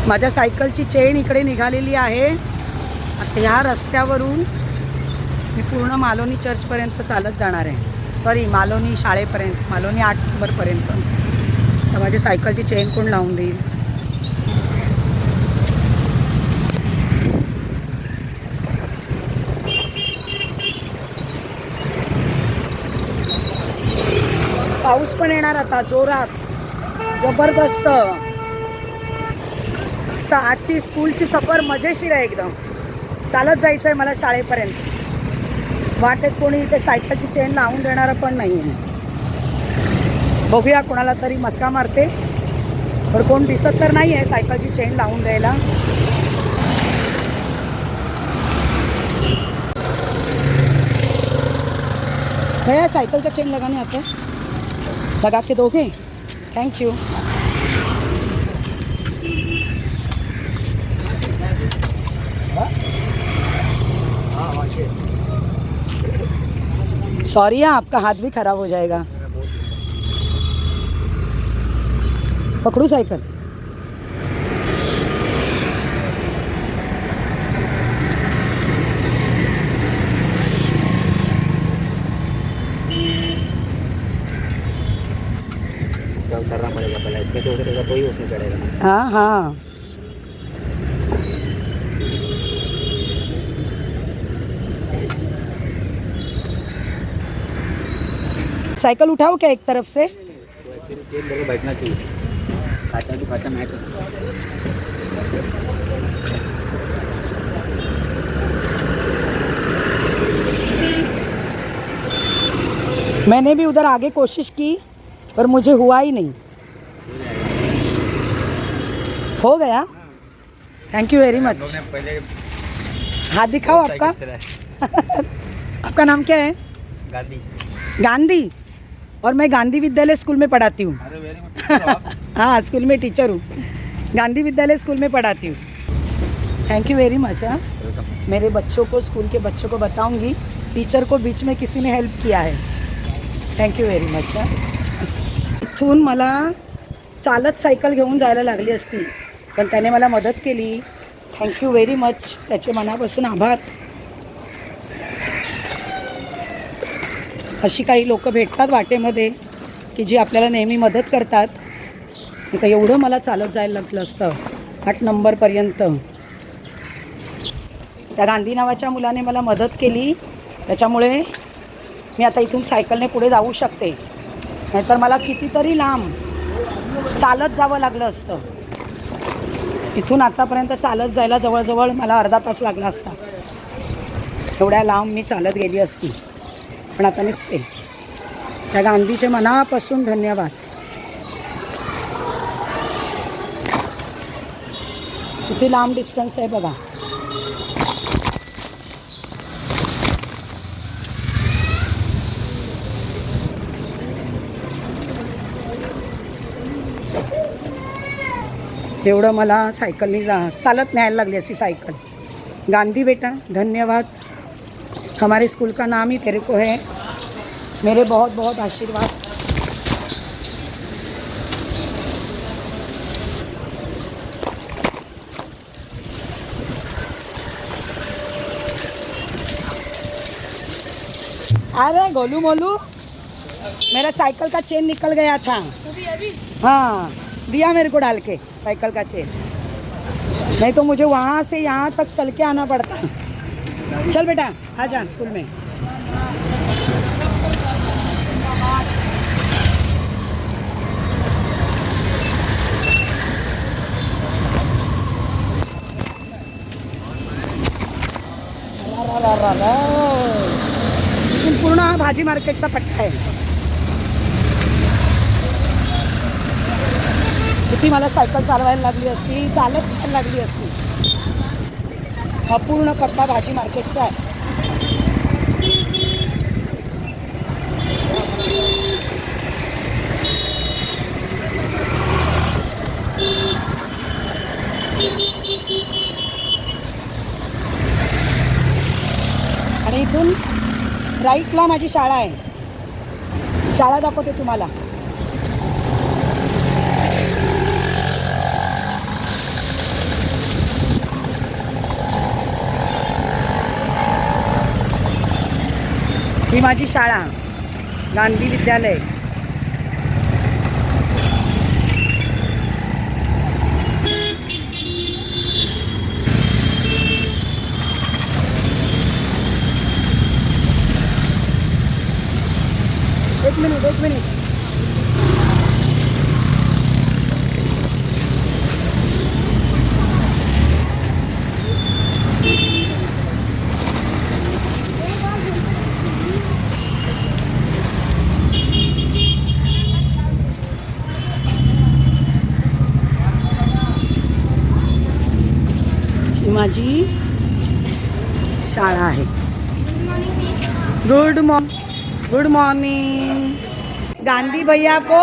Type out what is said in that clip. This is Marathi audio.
माझ्या सायकलची चेन इकडे निघालेली आहे। आता ह्या रस्त्यावरून मी पूर्ण मालोनी चर्चपर्यंत चालत जाणार आहे, सॉरी मालोनी शाळेपर्यंत, मालोनी 8 नंबरपर्यंत। तर माझी सायकलची चेन कोण लावून देईल? पाऊस पण येणार आता जोरात, जबरदस्त। तर आजची स्कूलची सफर मजेशीर आहे एकदम। चालत जायचं आहे मला शाळेपर्यंत। वाटेत कोणी इथे सायकलची चेन लावून देणारं पण नाही आहे। बघूया कोणाला तरी मस्का मारते, पण कोण दिसत तर नाही आहे सायकलची चेन लावून द्यायला। भैया साइकिल का चेन लगाने आते हैं, लगा के दोगे? Thank you. सॉरी है, आपका हाथ भी खराब हो जाएगा। पकड़ू साइकिल? उतरना पड़ेगा पहले, इसमें से उतरेगा तो ही उसमें चढ़ेगा। हाँ हाँ, साइकिल उठाओ क्या एक तरफ से? तो चेन लेके बैठना चाहिए, खाचा तो खाचा मैं मैंने भी उधर आगे कोशिश की पर मुझे हुआ ही नहीं। हो गया? Thank you very much. पहले हाथ दिखाओ आपका। आपका नाम क्या है? गांधी। गांधी। और मैं गांधी विद्यालय स्कूल में पढ़ाती हूँ। अरे वेरी गुड। हाँ, स्कूल में टीचर हूँ, गांधी विद्यालय स्कूल में पढ़ाती हूँ। Thank you very much. हाँ, मेरे बच्चों को, स्कूल के बच्चों को बताऊँगी टीचर को बीच में किसी ने हेल्प किया है। Thank you very much. इथून मला चालत सायकल घेऊन जायला लागली असती, पण त्याने मला मदत केली। थँक्यू व्हेरी मच, त्याचे मनापासून आभार। अशी काही लोक भेटतात वाटेमध्ये की जी आपल्याला नेहमी मदत करतात। तर एवढं मला चालत जायला लागलं असतं 8 नंबरपर्यंत। त्या गांधी नावाच्या मुलाने मला मदत केली, त्याच्यामुळे मी आता इथून सायकलने पुढे जाऊ शकते, नाहीतर मला कितीतरी लांब चालत जावं लागलं असतं। इथून आतापर्यंत चालत जायला जवळजवळ मला अर्धा तास लागला असता। एवढ्या लांब मी चालत गेली असती, पण आता मी त्या गांधीचे मनापासून धन्यवाद। किती लांब डिस्टन्स आहे बघा। एवढं मला सायकलनी चालत न्यायला लागली असती सायकल। गांधी बेटा धन्यवाद, हमारे स्कूल का नाम ही तेरे को है, मेरे बहुत बहुत आशीर्वाद। अरे गोलू मोलू, मेरा साइकिल का चेन निकल गया था। अभी? हाँ, दिया मेरे को डाल के साइकिल का चेन, नहीं तो मुझे वहाँ से यहाँ तक चल के आना पड़ता। चल बेटा आ जा स्कूल में। पूर्ण हा भाजी मार्केटचा पट्टा आहे। किती मला सायकल चालवायला लागली असती, चालत जायला लागली असती। हा पूर्ण पट्टा भाजी मार्केटचा आहे। आणि इथून राईटला माझी शाळा आहे। शाळा दाखवते तुम्हाला। माझी शाळा गांधी विद्यालय. एक मिनिट. ही माझी शाळा आहे. Good morning. गांधी भैया को